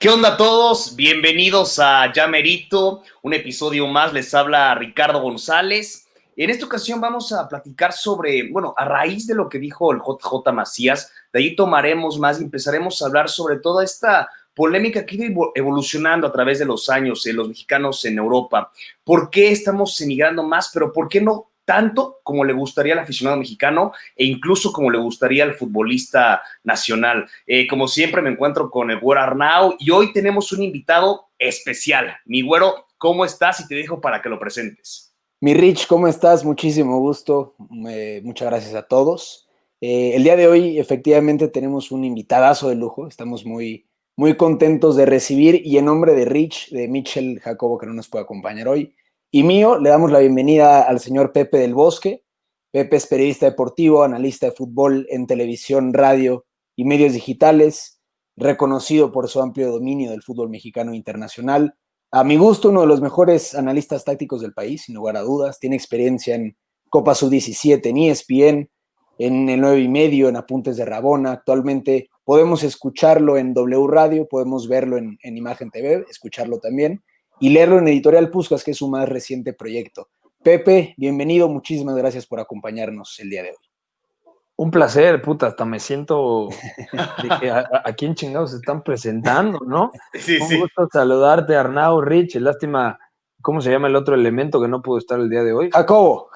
¿Qué onda a todos? Bienvenidos a Ya Merito, un episodio más. Les habla Ricardo González. En esta ocasión vamos a platicar sobre, a raíz de lo que dijo el JJ Macías, de ahí tomaremos más y empezaremos a hablar sobre toda esta polémica que ha ido evolucionando a través de los años en los mexicanos en Europa. ¿Por qué estamos emigrando más? Pero ¿por qué no tanto como le gustaría al aficionado mexicano e incluso como le gustaría al futbolista nacional? Como siempre me encuentro con el Güero Arnau y hoy tenemos un invitado especial. Mi Güero, ¿cómo estás? Y te dejo para que lo presentes. Mi Rich, ¿cómo estás? Muchísimo gusto. Muchas gracias a todos. El día de hoy efectivamente tenemos un invitadazo de lujo. Estamos muy, muy contentos de recibir y en nombre de Rich, de Michel Jacobo, que no nos puede acompañar hoy, y mío, le damos la bienvenida al señor Pepe del Bosque. Pepe es periodista deportivo, analista de fútbol en televisión, radio y medios digitales, reconocido por su amplio dominio del fútbol mexicano internacional. A mi gusto, uno de los mejores analistas tácticos del país, sin lugar a dudas. Tiene experiencia en Copa Sub-17, en ESPN, en el 9 y medio, en Apuntes de Rabona. Actualmente podemos escucharlo en W Radio, podemos verlo en Imagen TV, escucharlo también, y leerlo en Editorial Puskas, que es su más reciente proyecto. Pepe, bienvenido, muchísimas gracias por acompañarnos el día de hoy. Un placer, puta, hasta me siento de que a quién chingados se están presentando, ¿no? Sí. Un gusto saludarte, Arnau, Rich. Lástima, ¿cómo se llama el otro elemento que no pudo estar el día de hoy? Jacobo.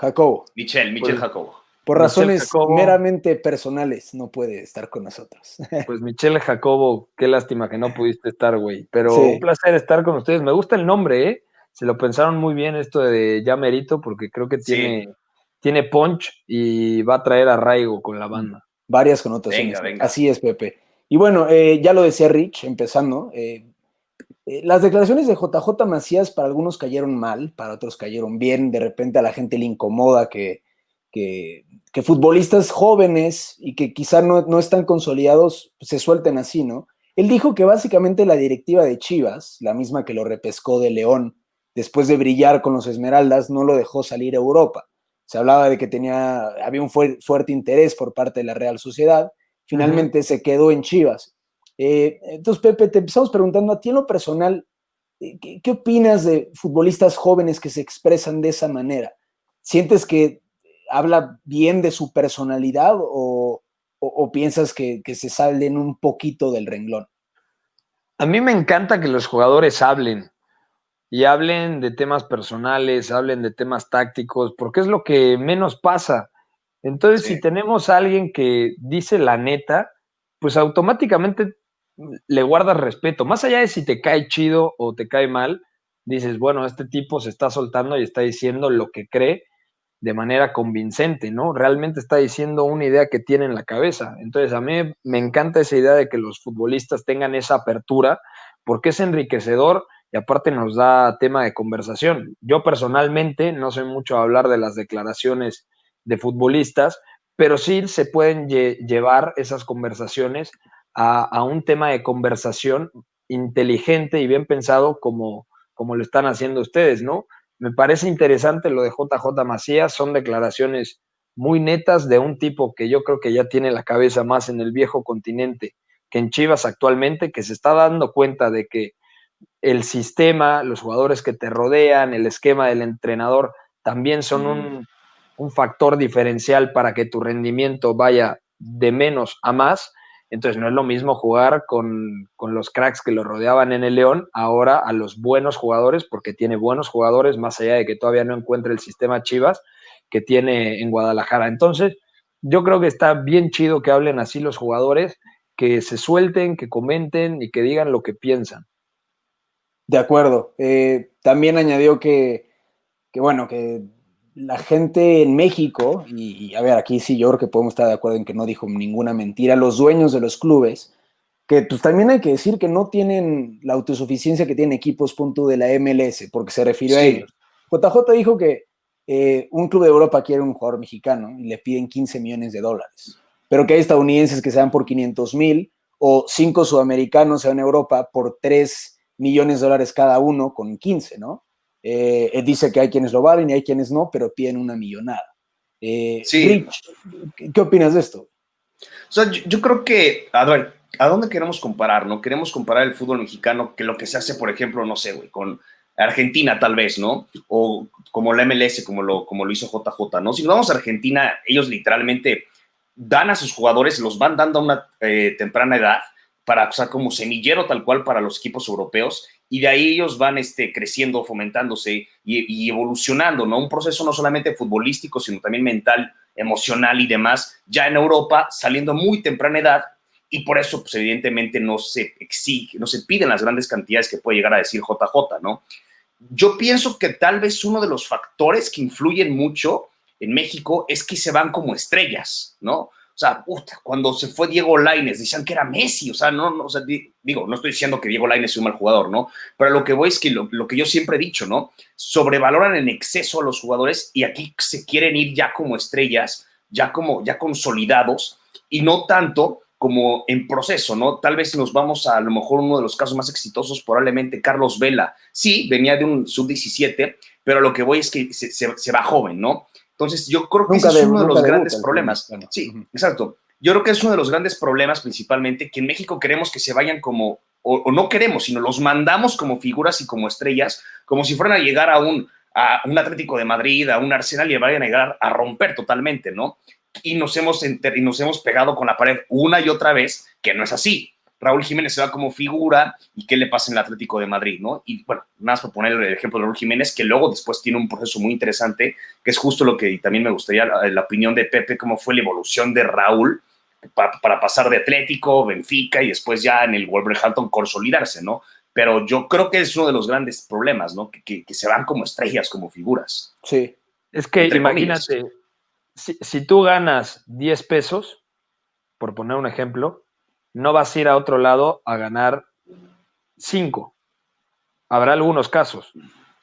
Michel Jacobo. Por razones meramente personales no puede estar con nosotros. Pues Michel Jacobo, qué lástima que no pudiste estar, güey. Pero sí. Un placer estar con ustedes. Me gusta el nombre, ¿eh? Se lo pensaron muy bien esto de Ya Merito, porque creo que tiene punch y va a traer arraigo con la banda. Varias connotaciones. Venga. Así es, Pepe. Y bueno, ya lo decía Rich, empezando. Las declaraciones de JJ Macías para algunos cayeron mal, para otros cayeron bien. De repente a la gente le incomoda que futbolistas jóvenes y que quizá no están consolidados se suelten así, ¿no? Él dijo que básicamente la directiva de Chivas, la misma que lo repescó de León después de brillar con los Esmeraldas, no lo dejó salir a Europa. Se hablaba de que había un fuerte interés por parte de la Real Sociedad. Finalmente se quedó en Chivas. Entonces, Pepe, te empezamos preguntando a ti en lo personal, ¿qué opinas de futbolistas jóvenes que se expresan de esa manera? ¿Sientes que habla bien de su personalidad o piensas que se salen un poquito del renglón? A mí me encanta que los jugadores hablen y hablen de temas personales, hablen de temas tácticos, porque es lo que menos pasa. Entonces, si tenemos a alguien que dice la neta, pues automáticamente le guardas respeto. Más allá de si te cae chido o te cae mal, dices, bueno, este tipo se está soltando y está diciendo lo que cree de manera convincente, ¿no? Realmente está diciendo una idea que tiene en la cabeza. Entonces, a mí me encanta esa idea de que los futbolistas tengan esa apertura, porque es enriquecedor y aparte nos da tema de conversación. Yo personalmente no sé mucho hablar de las declaraciones de futbolistas, pero sí se pueden llevar esas conversaciones a un tema de conversación inteligente y bien pensado como lo están haciendo ustedes, ¿no? Me parece interesante lo de JJ Macías, son declaraciones muy netas de un tipo que yo creo que ya tiene la cabeza más en el viejo continente que en Chivas actualmente, que se está dando cuenta de que el sistema, los jugadores que te rodean, el esquema del entrenador, también son un factor diferencial para que tu rendimiento vaya de menos a más. Entonces no es lo mismo jugar con los cracks que lo rodeaban en el León, ahora a los buenos jugadores, porque tiene buenos jugadores, más allá de que todavía no encuentre el sistema Chivas que tiene en Guadalajara. Entonces, yo creo que está bien chido que hablen así los jugadores, que se suelten, que comenten y que digan lo que piensan. De acuerdo. También añadió que la gente en México, y a ver, aquí sí yo creo que podemos estar de acuerdo en que no dijo ninguna mentira, los dueños de los clubes, que pues también hay que decir que no tienen la autosuficiencia que tienen equipos punto de la MLS, porque se refirió a ellos. JJ dijo que un club de Europa quiere un jugador mexicano y le piden $15 millones, pero que hay estadounidenses que se dan por 500,000 o 5 sudamericanos se van a Europa por $3 millones cada uno con 15, ¿no? Dice que hay quienes lo valen y hay quienes no, pero piden una millonada. Rich, ¿qué opinas de esto? O sea, yo creo que, a ver, ¿A dónde queremos comparar, no? Queremos comparar el fútbol mexicano que lo que se hace, por ejemplo, no sé, güey, con Argentina tal vez, ¿no? O como la MLS, como lo hizo JJ, ¿no? Si nos vamos a Argentina, ellos literalmente dan a sus jugadores, los van dando a una temprana edad, para, o sea, como semillero tal cual para los equipos europeos, y de ahí ellos van creciendo, fomentándose y evolucionando, ¿no? Un proceso no solamente futbolístico, sino también mental, emocional y demás, ya en Europa, saliendo a muy temprana edad, y por eso, pues evidentemente no se exige, no se piden las grandes cantidades que puede llegar a decir JJ, ¿no? Yo pienso que tal vez uno de los factores que influyen mucho en México es que se van como estrellas, ¿no? O sea, cuando se fue Diego Lainez, decían que era Messi, o sea, no, o sea, digo, no estoy diciendo que Diego Lainez es un mal jugador, ¿no? Pero lo que voy es que lo que yo siempre he dicho, ¿no? Sobrevaloran en exceso a los jugadores y aquí se quieren ir ya como estrellas, ya consolidados y no tanto como en proceso, ¿no? Tal vez si nos vamos a lo mejor uno de los casos más exitosos, probablemente Carlos Vela. Sí, venía de un sub-17, pero lo que voy es que se va joven, ¿no? Entonces, yo creo que ese es uno de los grandes problemas. Sí, exacto. Yo creo que es uno de los grandes problemas, principalmente, que en México queremos que se vayan como, o no queremos, sino los mandamos como figuras y como estrellas, como si fueran a llegar a un Atlético de Madrid, a un Arsenal y vayan a llegar a romper totalmente, ¿no? Y nos hemos pegado con la pared una y otra vez, que no es así. Raúl Jiménez se va como figura y qué le pasa en el Atlético de Madrid, ¿no? Y bueno, nada más por poner el ejemplo de Raúl Jiménez, que luego después tiene un proceso muy interesante, que es justo lo que también me gustaría la opinión de Pepe, cómo fue la evolución de Raúl para pasar de Atlético, Benfica y después ya en el Wolverhampton consolidarse, ¿no? Pero yo creo que es uno de los grandes problemas, ¿no? Que se van como estrellas, como figuras. Sí. Es que imagínate, si tú ganas 10 pesos, por poner un ejemplo, no vas a ir a otro lado a ganar 5. Habrá algunos casos.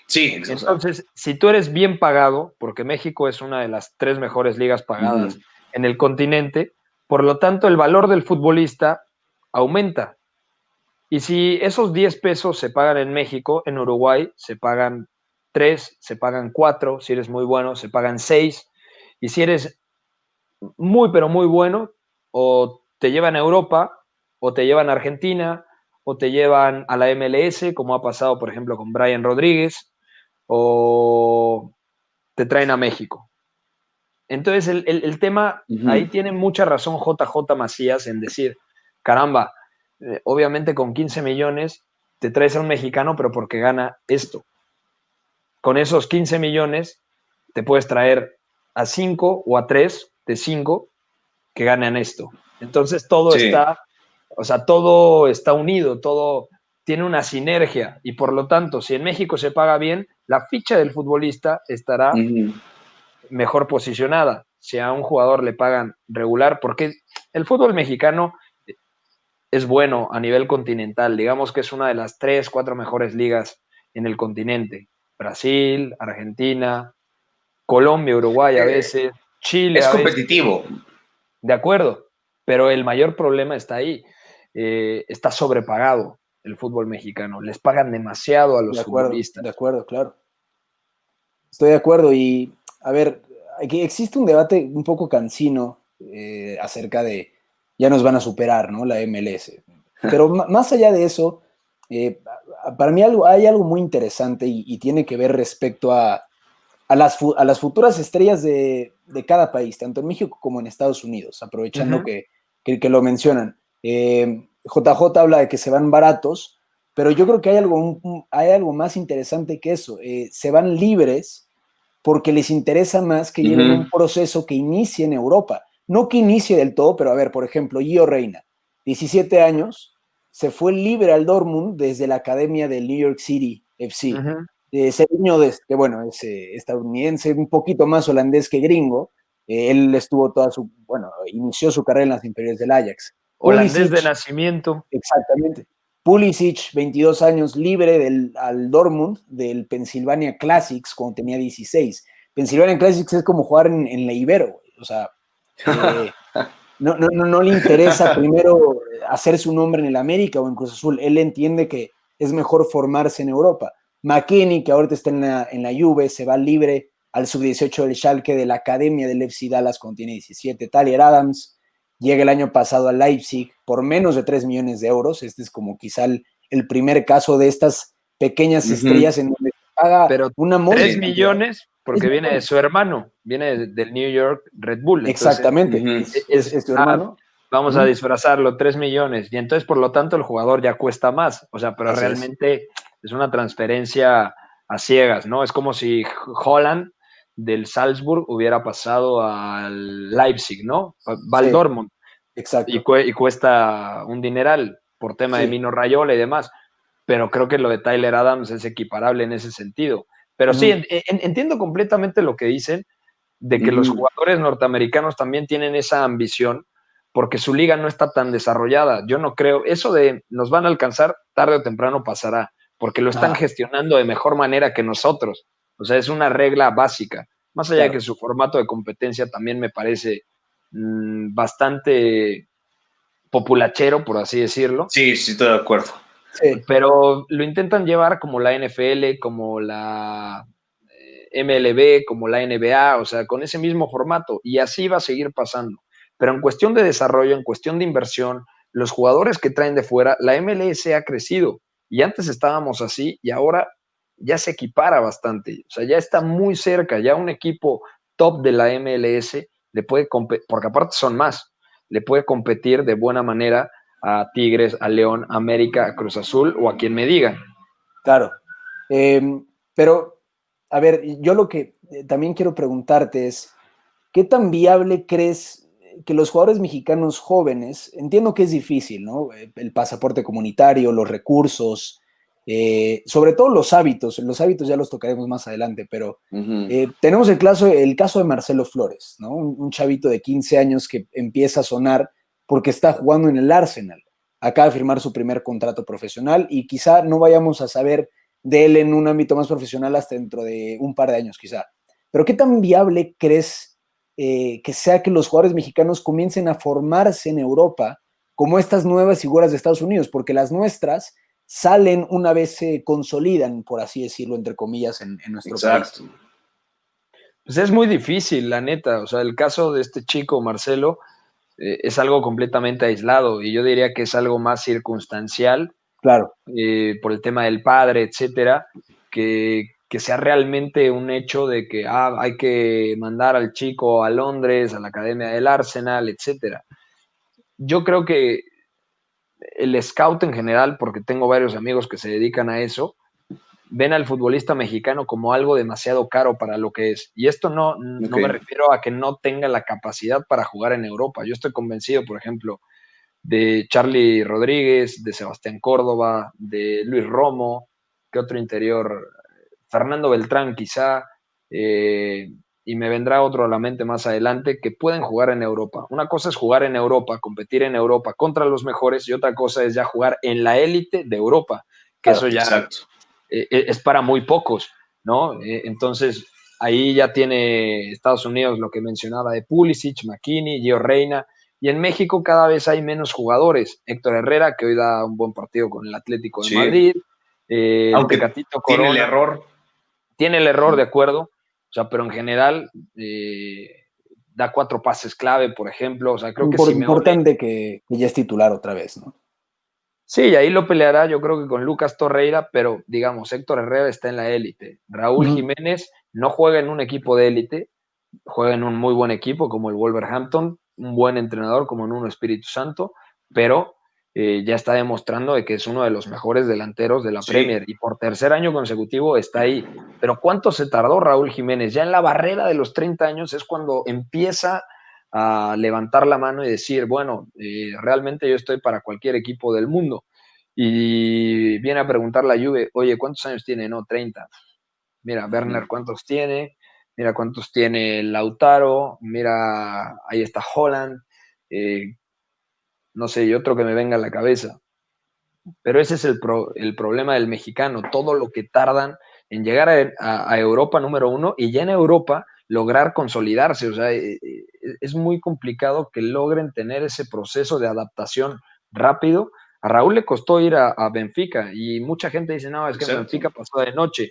Sí, entonces, si tú eres bien pagado, porque México es una de las 3 mejores ligas pagadas en el continente, por lo tanto, el valor del futbolista aumenta. Y si esos 10 pesos se pagan en México, en Uruguay se pagan 3, se pagan 4, si eres muy bueno, se pagan 6. Y si eres muy, pero muy bueno, o te llevan a Europa, o te llevan a Argentina, o te llevan a la MLS, como ha pasado, por ejemplo, con Brian Rodríguez, o te traen a México. Entonces, el tema, ahí tiene mucha razón JJ Macías en decir, caramba, obviamente con 15 millones te traes a un mexicano, pero porque gana esto. Con esos 15 millones te puedes traer a 5 o a 3 de 5 que ganan esto. Entonces todo está, o sea, todo está unido, todo tiene una sinergia y por lo tanto, si en México se paga bien, la ficha del futbolista estará mejor posicionada. Si a un jugador le pagan regular, porque el fútbol mexicano es bueno a nivel continental, digamos que es una de las 3, 4 mejores ligas en el continente. Brasil, Argentina, Colombia, Uruguay a veces, Chile es a veces. competitivo. De acuerdo, pero el mayor problema está ahí. Está sobrepagado el fútbol mexicano. Les pagan demasiado a los futbolistas. De acuerdo, claro. Estoy de acuerdo y, a ver, aquí existe un debate un poco cansino acerca de, ya nos van a superar, ¿no? La MLS. Pero más allá de eso, para mí hay algo muy interesante y tiene que ver respecto a las futuras estrellas de cada país, tanto en México como en Estados Unidos, aprovechando que lo mencionan. JJ habla de que se van baratos, pero yo creo que hay algo más interesante que eso. Se van libres porque les interesa más que lleven un proceso que inicie en Europa. No que inicie del todo, pero a ver, por ejemplo, Gio Reyna, 17 años, se fue libre al Dortmund desde la academia del New York City FC. Cediño, que bueno, es estadounidense, un poquito más holandés que gringo. Él estuvo inició su carrera en las inferiores del Ajax. Holandés de nacimiento. Exactamente. Pulisic, 22 años, libre al Dortmund del Pennsylvania Classics cuando tenía 16. Pennsylvania Classics es como jugar en la Ibero, o sea, no le interesa primero hacer su nombre en el América o en Cruz Azul. Él entiende que es mejor formarse en Europa. McKennie, que ahorita está en la Juve, se va libre al sub-18 del Schalke de la academia del FC Dallas cuando tiene 17. Tyler Adams, llega el año pasado a Leipzig por menos de 3 millones de euros. Este es como quizá el primer caso de estas pequeñas estrellas en donde se paga Pero una 3 módica cantidad. millones porque viene de su hermano, viene del New York Red Bull. Entonces, Exactamente, es tu hermano. Vamos a disfrazarlo, 3 millones. Y entonces, por lo tanto, el jugador ya cuesta más. O sea, pero Así realmente es una transferencia a ciegas, ¿no? Es como si Holland del Salzburg hubiera pasado al Leipzig, ¿no? Va al Sí, Dortmund y, exacto. y cuesta un dineral por tema de Sí. Mino Raiola y demás. Pero creo que lo de Tyler Adams es equiparable en ese sentido. Pero sí, entiendo completamente lo que dicen de que los jugadores norteamericanos también tienen esa ambición porque su liga no está tan desarrollada. Yo no creo, eso de nos van a alcanzar, tarde o temprano pasará, porque lo están gestionando de mejor manera que nosotros. O sea, es una regla básica. Más allá de que su formato de competencia también me parece bastante populachero, por así decirlo. Sí, sí, estoy de acuerdo. Sí. Pero lo intentan llevar como la NFL, como la MLB, como la NBA, o sea, con ese mismo formato, y así va a seguir pasando. Pero en cuestión de desarrollo, en cuestión de inversión, los jugadores que traen de fuera, la MLS ha crecido, y antes estábamos así, y ahora ya se equipara bastante, o sea, ya está muy cerca, ya un equipo top de la MLS le puede competir, porque aparte son más, le puede competir de buena manera a Tigres, a León, a América, a Cruz Azul o a quien me digan. Claro. Pero, a ver, yo lo que también quiero preguntarte es, ¿qué tan viable crees que los jugadores mexicanos jóvenes, entiendo que es difícil, ¿no? El pasaporte comunitario, los recursos, sobre todo los hábitos ya los tocaremos más adelante, pero tenemos el caso de Marcelo Flores, ¿no? Un chavito de 15 años que empieza a sonar porque está jugando en el Arsenal. Acaba de firmar su primer contrato profesional y quizá no vayamos a saber de él en un ámbito más profesional hasta dentro de un par de años, quizá. Pero ¿qué tan viable crees que sea que los jugadores mexicanos comiencen a formarse en Europa como estas nuevas figuras de Estados Unidos? Porque las nuestras salen una vez se consolidan, por así decirlo, entre comillas, en nuestro país. Pues es muy difícil, la neta. O sea, el caso de este chico, Marcelo, es algo completamente aislado y yo diría que es algo más circunstancial, Claro. Por el tema del padre, etcétera, que sea realmente un hecho de que hay que mandar al chico a Londres, a la academia del Arsenal, etcétera. Yo creo que el scout en general, porque tengo varios amigos que se dedican a eso, ven al futbolista mexicano como algo demasiado caro para lo que es. Y esto no me refiero a que no tenga la capacidad para jugar en Europa. Yo estoy convencido, por ejemplo, de Charlie Rodríguez, de Sebastián Córdoba, de Luis Romo, ¿qué otro interior? Fernando Beltrán quizá, y me vendrá otro a la mente más adelante, que pueden jugar en Europa. Una cosa es jugar en Europa, competir en Europa contra los mejores, y otra cosa es ya jugar en la élite de Europa, que Claro, eso ya es para muy pocos, ¿no? Entonces, ahí ya tiene Estados Unidos lo que mencionaba de Pulisic, McKinney, Gio Reina, y en México cada vez hay menos jugadores. Héctor Herrera, que hoy da un buen partido con el Atlético de Madrid, Aunque el Tecatito tiene Corona. el error. Tiene el error, de acuerdo, o sea, pero en general da 4 pases clave, por ejemplo, o sea, creo que Simeone. Importante que ya es titular otra vez, ¿no? Sí, ahí lo peleará yo creo que con Lucas Torreira, pero digamos, Héctor Herrera está en la élite. Raúl Jiménez no juega en un equipo de élite, juega en un muy buen equipo como el Wolverhampton, un buen entrenador como Nuno Espíritu Santo, pero ya está demostrando de que es uno de los mejores delanteros de la Premier y por tercer año consecutivo está ahí. Pero ¿cuánto se tardó Raúl Jiménez? Ya en la barrera de los 30 años es cuando empieza a levantar la mano y decir, bueno, realmente yo estoy para cualquier equipo del mundo. Y viene a preguntar la Juve, oye, ¿cuántos años tiene? No, 30. Mira, Werner, ¿cuántos tiene? Mira cuántos tiene Lautaro, mira, ahí está Holland, no sé, y otro que me venga a la cabeza. Pero ese es el problema del mexicano, todo lo que tardan en llegar a Europa número uno y ya en Europa lograr consolidarse. O sea, es muy complicado que logren tener ese proceso de adaptación rápido. A Raúl le costó ir a Benfica y mucha gente dice, no, es que Benfica pasó de noche.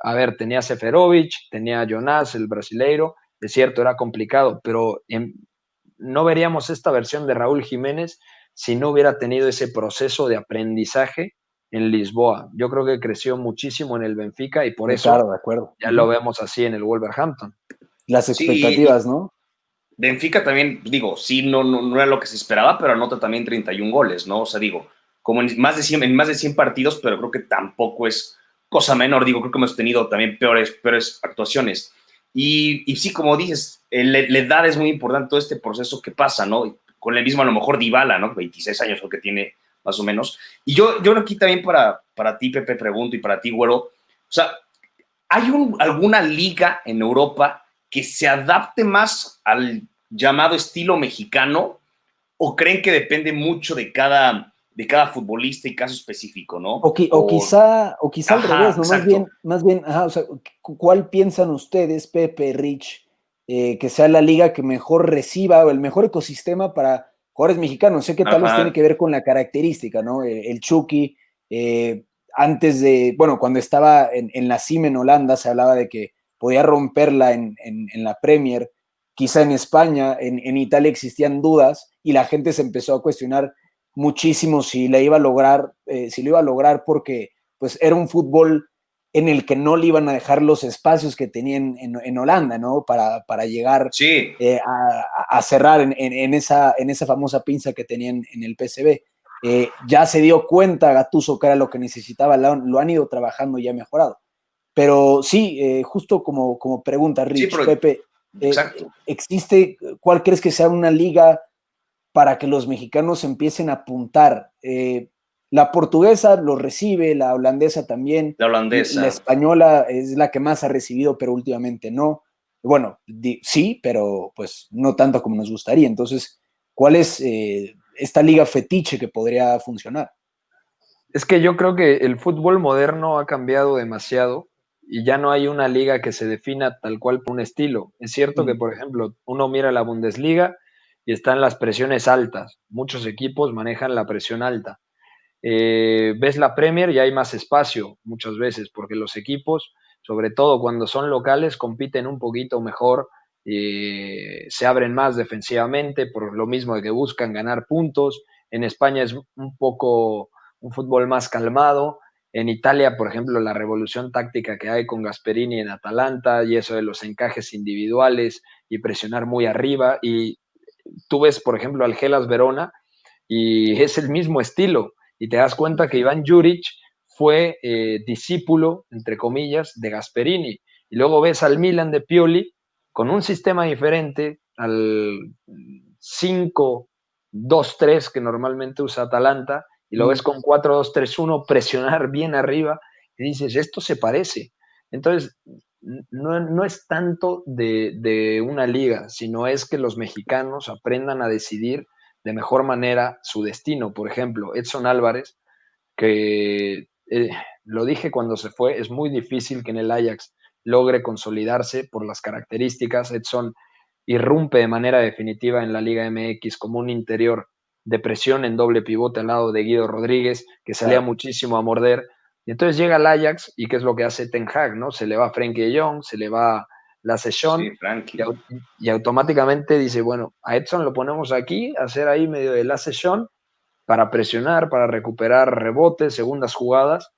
A ver, tenía Seferovic, tenía Jonas, el brasileiro, es cierto, era complicado, pero no veríamos esta versión de Raúl Jiménez si no hubiera tenido ese proceso de aprendizaje en Lisboa. Yo creo que creció muchísimo en el Benfica y por eso Claro, de acuerdo. ya lo vemos así en el Wolverhampton. Las Sí, expectativas, ¿no? Benfica también, digo, sí, no era lo que se esperaba, pero anota también 31 goles, ¿no? O sea, digo, como en más de 100 partidos, pero creo que tampoco es cosa menor, digo, creo que hemos tenido también peores actuaciones. Y sí, como dices, la edad es muy importante, todo este proceso que pasa, ¿no? Con el mismo, a lo mejor, Dybala, ¿no? 26 años lo que tiene, más o menos. Y yo aquí también para ti, Pepe, pregunto, y para ti, Güero, o sea, ¿hay alguna liga en Europa que se adapte más al llamado estilo mexicano o creen que depende mucho de cada futbolista y caso específico, ¿no? O quizá al Ajá, revés, ¿no? exacto. Más bien, ajá, o sea, ¿cuál piensan ustedes, Pepe, Rich, que sea la liga que mejor reciba o el mejor ecosistema para jugadores mexicanos? Sé que tal vez tiene Ajá, que ver con la característica, ¿no? El Chucky, antes de, bueno, cuando estaba en la cima en Holanda, se hablaba de que podía romperla en la Premier, quizá en España, en Italia existían dudas y la gente se empezó a cuestionar muchísimo si la iba a lograr, si lo iba a lograr porque pues era un fútbol en el que no le iban a dejar los espacios que tenían en Holanda, ¿no? Para llegar sí, a cerrar en esa famosa pinza que tenían en el PSV. Ya se dio cuenta Gattuso que era lo que necesitaba, lo han ido trabajando y ha mejorado. Pero sí, justo como pregunta, sí, Rich, pero Pepe, exacto. ¿cuál crees que sea una liga para que los mexicanos empiecen a apuntar? La portuguesa lo recibe, la holandesa también, La la holandesa. española es la que más ha recibido, pero últimamente no. Bueno, sí, pero pues no tanto como nos gustaría. Entonces, ¿cuál es esta liga fetiche que podría funcionar? Es que yo creo que el fútbol moderno ha cambiado demasiado y ya no hay una liga que se defina tal cual por un estilo. Es cierto que, Mm. por ejemplo, uno mira la Bundesliga y están las presiones altas. Muchos equipos manejan la presión alta. Ves la Premier y hay más espacio muchas veces, porque los equipos, sobre todo cuando son locales, compiten un poquito mejor, se abren más defensivamente, por lo mismo de que buscan ganar puntos. En España es un poco un fútbol más calmado. En Italia, por ejemplo, la revolución táctica que hay con Gasperini en Atalanta y eso de los encajes individuales y presionar muy arriba. Y tú ves, por ejemplo, al Hellas Verona y es el mismo estilo. Y te das cuenta que Iván Juric fue discípulo, entre comillas, de Gasperini. Y luego ves al Milan de Pioli con un sistema diferente al 5-2-3 que normalmente usa Atalanta, y lo ves con 4-2-3-1, presionar bien arriba, y dices, esto se parece. Entonces, no es tanto de una liga, sino es que los mexicanos aprendan a decidir de mejor manera su destino. Por ejemplo, Edson Álvarez, que lo dije cuando se fue, es muy difícil que en el Ajax logre consolidarse por las características. Edson irrumpe de manera definitiva en la Liga MX como un interior de presión en doble pivote al lado de Guido Rodríguez, que salía Claro. muchísimo a morder. Y entonces llega al Ajax y ¿qué es lo que hace Ten Hag? ¿No? Se le va Frenkie de Jong, se le va la Sí, sesión Frankie. y automáticamente dice, bueno, a Edson lo ponemos aquí, a hacer ahí medio de la sesión para presionar, para recuperar rebotes, segundas jugadas,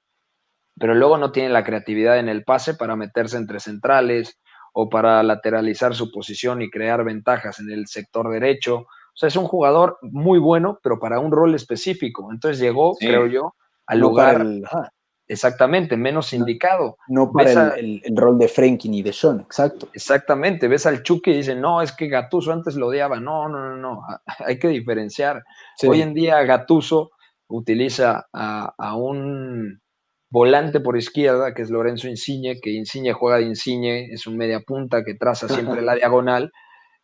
pero luego no tiene la creatividad en el pase para meterse entre centrales o para lateralizar su posición y crear ventajas en el sector derecho. O sea, es un jugador muy bueno, pero para un rol específico. Entonces llegó, creo Sí, yo, al No para lugar el, ajá, exactamente menos no, indicado. no para Ves a, el rol de Frenkie ni de Sean, exacto. exactamente, ves al Chucky y dice, no, es que Gattuso antes lo odiaba. No, no, no, no, hay que diferenciar. Hoy en Sí. día Gattuso utiliza a un volante por izquierda, que es Lorenzo Insigne, que Insigne juega de Insigne, es un media punta que traza siempre la diagonal,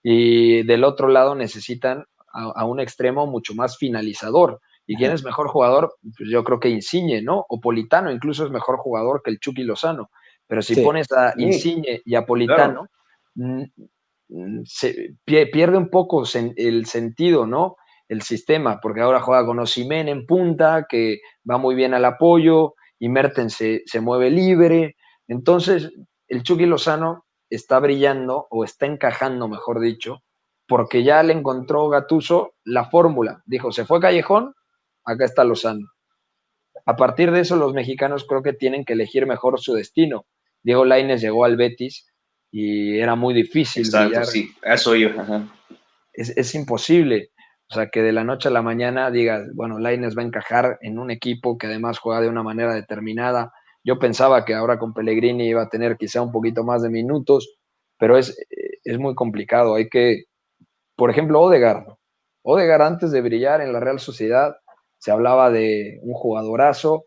y del otro lado necesitan a un extremo mucho más finalizador. ¿Y quién es mejor jugador? Pues yo creo que Insigne, ¿no? O Politano incluso es mejor jugador que el Chucky Lozano. Pero si Sí. pones a sí, Insigne y a claro. Politano, se pierde un poco el sentido, ¿no? El sistema, porque ahora juega con Osimhen en punta, que va muy bien al apoyo, y Mertens se mueve libre. Entonces, el Chucky Lozano está brillando, o está encajando, mejor dicho, porque ya le encontró Gattuso la fórmula. Dijo, se fue Callejón, acá está Lozano. A partir de eso, los mexicanos creo que tienen que elegir mejor su destino. Diego Lainez llegó al Betis y era muy difícil Exacto, brillar. sí, eso yo. Ajá. Es imposible. O sea, que de la noche a la mañana digas, bueno, Lainez va a encajar en un equipo que además juega de una manera determinada. Yo pensaba que ahora con Pellegrini iba a tener quizá un poquito más de minutos, pero es muy complicado. Hay que, por ejemplo, Odegaard. Odegaard antes de brillar en la Real Sociedad se hablaba de un jugadorazo,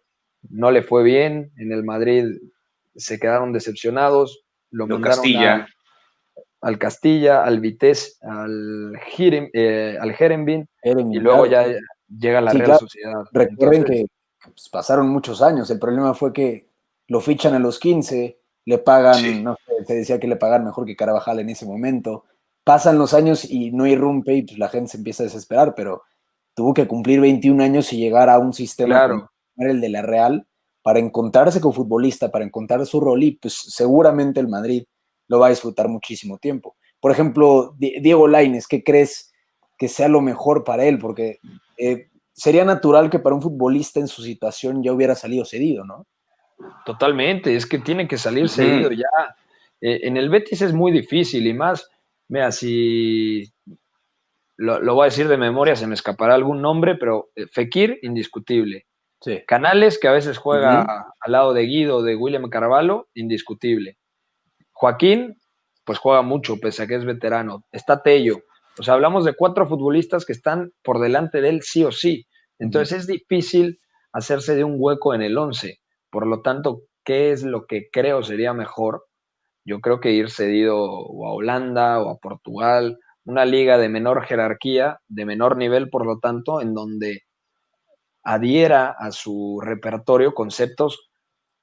no le fue bien, en el Madrid se quedaron decepcionados, lo Lo mandaron Castilla. al Castilla, al Vitesse, al Herenveen, y Eren, luego claro. ya llega la Sí, Real claro. Sociedad. Recuerden Entonces, que pues, pasaron muchos años. El problema fue que lo fichan a los 15, le pagan, Sí. no sé, se decía que le pagan mejor que Carvajal en ese momento. Pasan los años y no irrumpe y pues la gente se empieza a desesperar, pero tuvo que cumplir 21 años y llegar a un sistema como claro, el de la Real para encontrarse con futbolista, para encontrar su rol y pues seguramente el Madrid lo va a disfrutar muchísimo tiempo. Por ejemplo, Diego Lainez, ¿qué crees que sea lo mejor para él? Porque sería natural que para un futbolista en su situación ya hubiera salido cedido, ¿no? totalmente, es que tiene que salir cedido Ujú. ya. En el Betis es muy difícil y más, mira, si lo voy a decir de memoria, se me escapará algún nombre, pero Fekir, indiscutible. Sí. Canales, que a veces juega Ujú. al lado de Guido, de William Carvalho, indiscutible. Joaquín, pues juega mucho, pese a que es veterano. Está Tello. O sea, hablamos de 4 futbolistas que están por delante de él sí o sí. Ujú. Entonces es difícil hacerse de un hueco en el 11. Por lo tanto, ¿qué es lo que creo sería mejor? Yo creo que ir cedido o a Holanda o a Portugal, una liga de menor jerarquía, de menor nivel, por lo tanto, en donde adhiera a su repertorio conceptos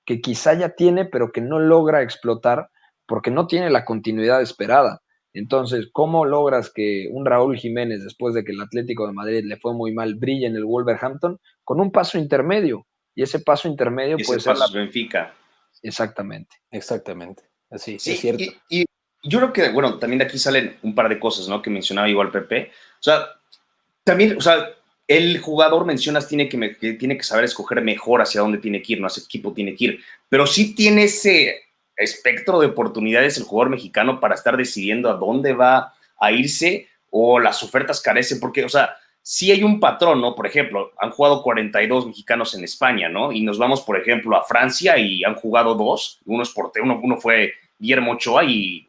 que quizá ya tiene, pero que no logra explotar porque no tiene la continuidad esperada. Entonces, ¿cómo logras que un Raúl Jiménez, después de que el Atlético de Madrid le fue muy mal, brille en el Wolverhampton con un paso intermedio? Y ese paso intermedio Y ese puede ser paso la... es Benfica. Exactamente. Exactamente. Así, es Sí, cierto. y yo creo que, bueno, también de aquí salen un par de cosas, ¿no? Que mencionaba igual Pepe. O sea, también, o sea, el jugador, mencionas, que tiene que saber escoger mejor hacia dónde tiene que ir, no hacia qué equipo tiene que ir. Pero sí tiene ese espectro de oportunidades el jugador mexicano para estar decidiendo a dónde va a irse o las ofertas carecen, porque, o sea, sí hay un patrón, ¿no? Por ejemplo, han jugado 42 mexicanos en España, ¿no? Y nos vamos, por ejemplo, a Francia y han jugado dos, uno fue Guillermo Ochoa y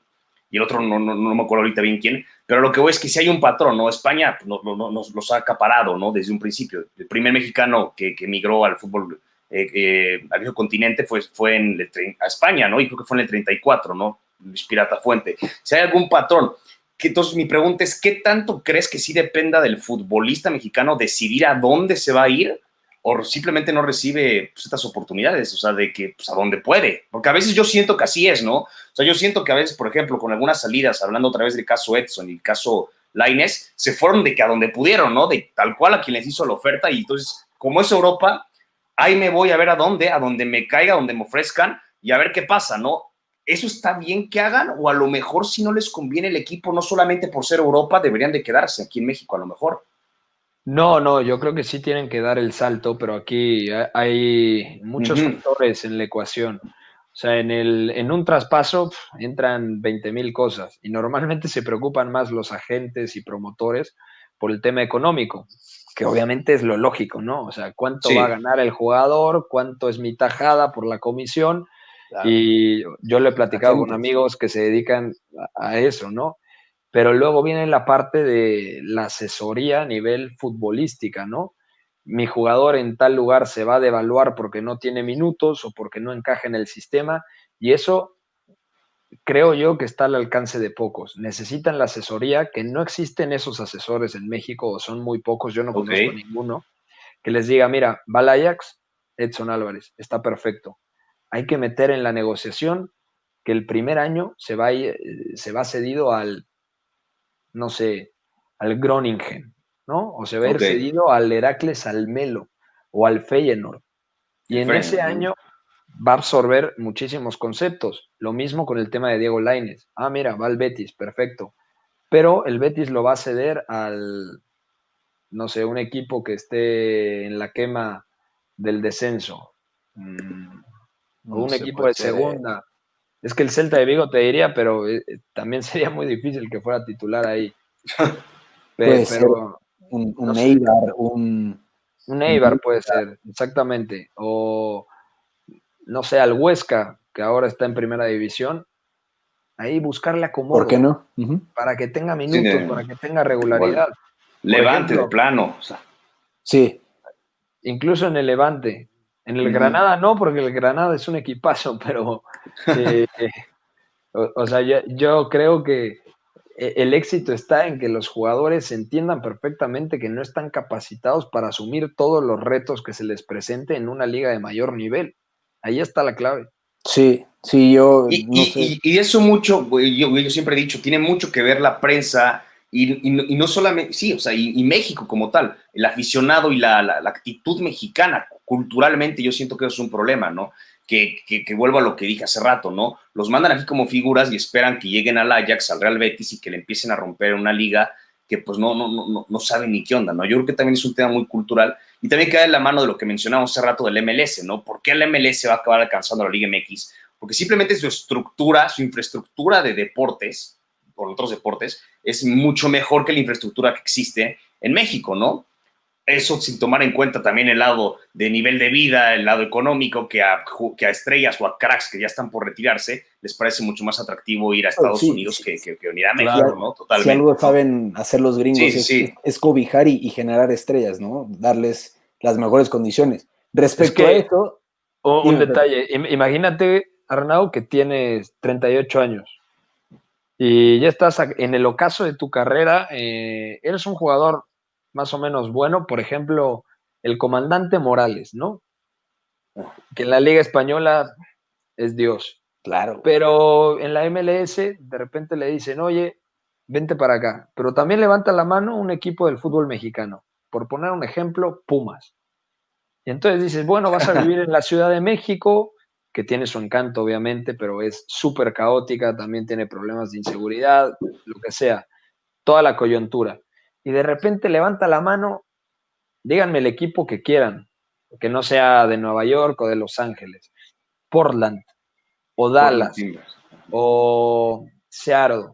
el otro no me acuerdo ahorita bien quién, pero lo que voy es que si hay un patrón, ¿no? España nos los ha acaparado, ¿no? Desde un principio. El primer mexicano que emigró al fútbol, al viejo continente fue a España, ¿no? Y creo que fue en el 34, ¿no? Luis Pirata Fuente. Si hay algún patrón, entonces mi pregunta es, ¿qué tanto crees que sí dependa del futbolista mexicano decidir a dónde se va a ir o simplemente no recibe pues, estas oportunidades, o sea, de que pues, a dónde puede? Porque a veces yo siento que así es, ¿no? O sea, yo siento que a veces, por ejemplo, con algunas salidas, hablando otra vez del caso Edson y el caso Lainez, se fueron de que a donde pudieron, ¿no? De tal cual a quien les hizo la oferta y entonces, como es Europa, ahí me voy a ver a donde me caiga, a donde me ofrezcan y a ver qué pasa, ¿no? ¿Eso está bien que hagan? O a lo mejor si no les conviene el equipo, no solamente por ser Europa, deberían de quedarse aquí en México a lo mejor. No, no, yo creo que sí tienen que dar el salto, pero aquí hay muchos Ujú. factores en la ecuación. O sea, en un traspaso entran 20,000 cosas y normalmente se preocupan más los agentes y promotores por el tema económico, que obviamente es lo lógico, ¿no? O sea, cuánto va a Sí, ganar el jugador, cuánto es mi tajada por la comisión. Claro. Y yo lo he Los platicado con agentes. amigos que se dedican a eso, ¿no? Pero luego viene la parte de la asesoría a nivel futbolística, ¿no? Mi jugador en tal lugar se va a devaluar porque no tiene minutos o porque no encaja en el sistema y eso creo yo que está al alcance de pocos. Necesitan la asesoría, que no existen esos asesores en México o son muy pocos, yo no ok. conozco ninguno, que les diga, mira, va al Ajax, Edson Álvarez, está perfecto. Hay que meter en la negociación que el primer año se va cedido al, no sé, al Groningen, ¿no? O se va a ir Ok. cedido al Heracles Almelo o al Feyenoord. Y El en ese freno. año va a absorber muchísimos conceptos. Lo mismo con el tema de Diego Lainez. Ah, mira, va al Betis, perfecto. pero el Betis lo va a ceder al, no sé, un equipo que esté en la quema del descenso, o No un sé, equipo puede de ser segunda. Es que el Celta de Vigo te diría, pero también sería muy difícil que fuera titular ahí. puede ser Pero no un sé, Eibar, un un Eibar puede ser, exactamente. O no sé, al Huesca, que ahora está en primera división, ahí buscarle ¿por qué acomodo no? Ujú. para que tenga Sí, minutos, para que tenga igual, regularidad. Por Levante de ejemplo, plano. O sea, Sí, incluso en el Levante. En el ujú. Granada no, porque el Granada es un equipazo, pero eh, o sea, yo creo que el éxito está en que los jugadores entiendan perfectamente que no están capacitados para asumir todos los retos que se les presente en una liga de mayor nivel. Ahí está la clave. sí, yo Y, no sé. y, y, y eso mucho, güey, yo siempre he dicho, tiene mucho que ver la prensa y no solamente, sí, o sea, y México como tal, el aficionado y la actitud mexicana, culturalmente yo siento que eso es un problema, ¿no? Que vuelvo a lo que dije hace rato, ¿no? Los mandan aquí como figuras y esperan que lleguen al Ajax, al Real Betis y que le empiecen a romper una liga que pues no saben ni qué onda, ¿no? Yo creo que también es un tema muy cultural y también queda en la mano de lo que mencionamos hace rato del MLS, ¿no? ¿Por qué el MLS va a acabar alcanzando la Liga MX? Porque simplemente su estructura, su infraestructura de deportes, por otros deportes, es mucho mejor que la infraestructura que existe en México, ¿no? Eso sin tomar en cuenta también el lado de nivel de vida, el lado económico, que a estrellas o a cracks que ya están por retirarse, les parece mucho más atractivo ir a Estados Sí, Unidos sí, que venir a si, México, Claro. ¿no? si Totalmente, algo ¿no? saben hacer los gringos Sí, sí, sí. es cobijar y generar estrellas, ¿no? Darles las mejores condiciones. Es Respecto a que eso, un dime, Pepe. detalle, imagínate, Arnau, que tienes 38 años y ya estás en el ocaso de tu carrera, eres un jugador más o menos bueno, por ejemplo, el comandante Morales, ¿no? Que en la Liga Española es Dios. Claro, güey. Pero en la MLS de repente le dicen, oye, vente para acá. Pero también levanta la mano un equipo del fútbol mexicano. Por poner un ejemplo, Pumas. Y entonces dices, bueno, vas a vivir en la Ciudad de México, que tiene su encanto, obviamente, pero es súper caótica, también tiene problemas de inseguridad, lo que sea, toda la coyuntura. Y de repente levanta la mano, díganme el equipo que quieran, que no sea de Nueva York o de Los Ángeles, Portland o Portland Dallas Timbers. o Seattle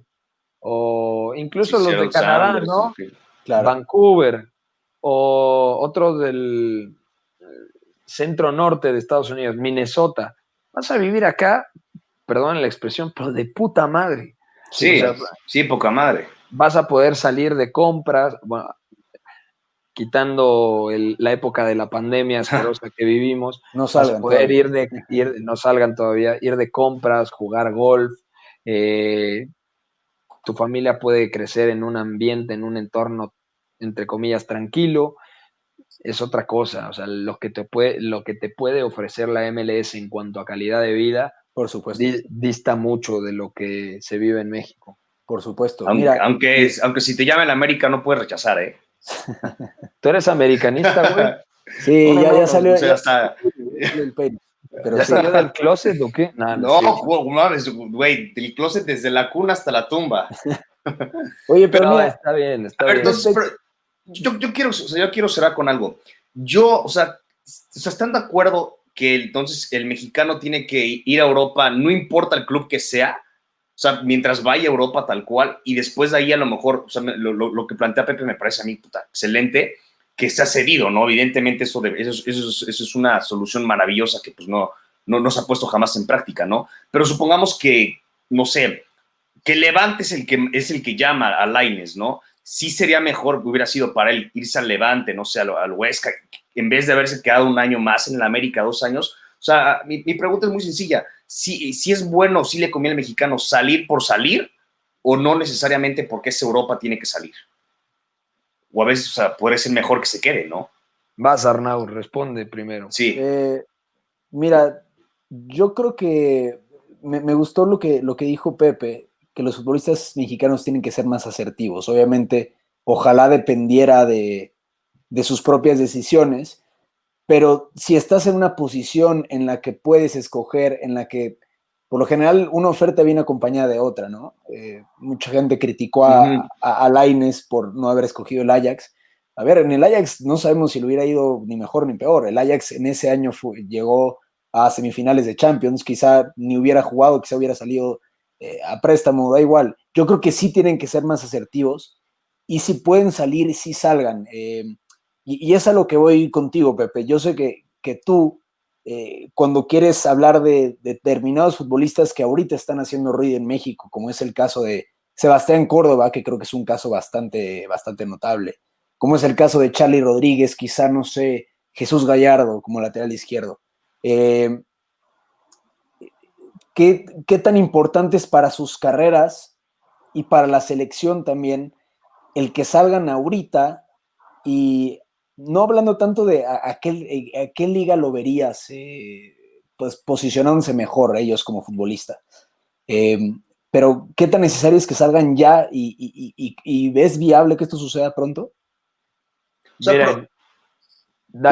o Sí, incluso los de Seattle Canadá, Sounders. ¿no? Okay. Claro. Vancouver o otros del centro norte de Estados Unidos, Minnesota. Vas a vivir acá, perdón la expresión, pero de puta madre. O Sí, Sí, sea, sí, poca madre. vas a poder salir de compras, bueno, quitando la época de la pandemia asquerosa que vivimos, no vas a salgan poder todavía. no salgan todavía, ir de compras, jugar golf, eh, tu familia puede crecer en un ambiente, en un entorno, entre comillas, tranquilo, es otra cosa. O sea, lo que te puede ofrecer la MLS en cuanto a calidad de vida Por supuesto, dista mucho de lo que se vive en México. por supuesto. Aunque, Mira, aunque, aunque si te llama el América no puedes rechazar, ¿eh? ¿Tú eres americanista, güey? sí, No, ya no, o salió, sea, hasta... ya salió el peine, pero ¿Ya sí. salió del closet o qué? Nada, no es No, cierto. mames, güey, del closet desde la cuna hasta la tumba. Oye, pero No, mira, está bien, A está ver, bien. entonces, respecto, yo quiero cerrar con algo. Yo, ¿están de acuerdo que entonces el mexicano tiene que ir a Europa, no importa el club que sea? O sea, mientras vaya a Europa tal cual, y después de ahí a lo mejor, o sea, lo que plantea Pepe me parece a mí puta, excelente, que se ha cedido, ¿no? Evidentemente eso es una solución maravillosa que pues no se ha puesto jamás en práctica, ¿no? Pero supongamos que, no sé, que Levante es el que llama a Lainez, ¿no? Sí sería mejor que hubiera sido para él irse al Levante, no sé, al Huesca, en vez de haberse quedado un año más en el América, 2 años. O sea, mi pregunta es muy sencilla. Si es bueno, si le conviene al mexicano salir por salir, o no necesariamente porque es Europa tiene que salir. O a veces, o sea, puede ser mejor que se quede, ¿no? Vas, Arnau, responde primero. Sí. mira, yo creo que me gustó lo que dijo Pepe, que los futbolistas mexicanos tienen que ser más asertivos. Obviamente, ojalá dependiera de sus propias decisiones, pero si estás en una posición en la que puedes escoger, en la que por lo general una oferta viene acompañada de otra, ¿no? Mucha gente criticó a Lainez por no haber escogido el Ajax. A ver, en el Ajax no sabemos si le hubiera ido ni mejor ni peor. El Ajax en ese año llegó a semifinales de Champions, quizá ni hubiera jugado, quizá hubiera salido a préstamo, da igual. Yo creo que sí tienen que ser más asertivos y si pueden salir, sí salgan. Y es a lo que voy contigo, Pepe. Yo sé que tú, cuando quieres hablar de determinados futbolistas que ahorita están haciendo ruido en México, como es el caso de Sebastián Córdoba, que creo que es un caso bastante, bastante notable, como es el caso de Charlie Rodríguez, quizá, no sé, Jesús Gallardo como lateral izquierdo. Eh, ¿qué tan importante es para sus carreras y para la selección también el que salgan ahorita y no hablando tanto de a qué liga lo verías pues posicionándose mejor ellos como futbolista? Eh, pero ¿qué tan necesario es que salgan ya y ves viable que esto suceda pronto? O sea, Miren, parte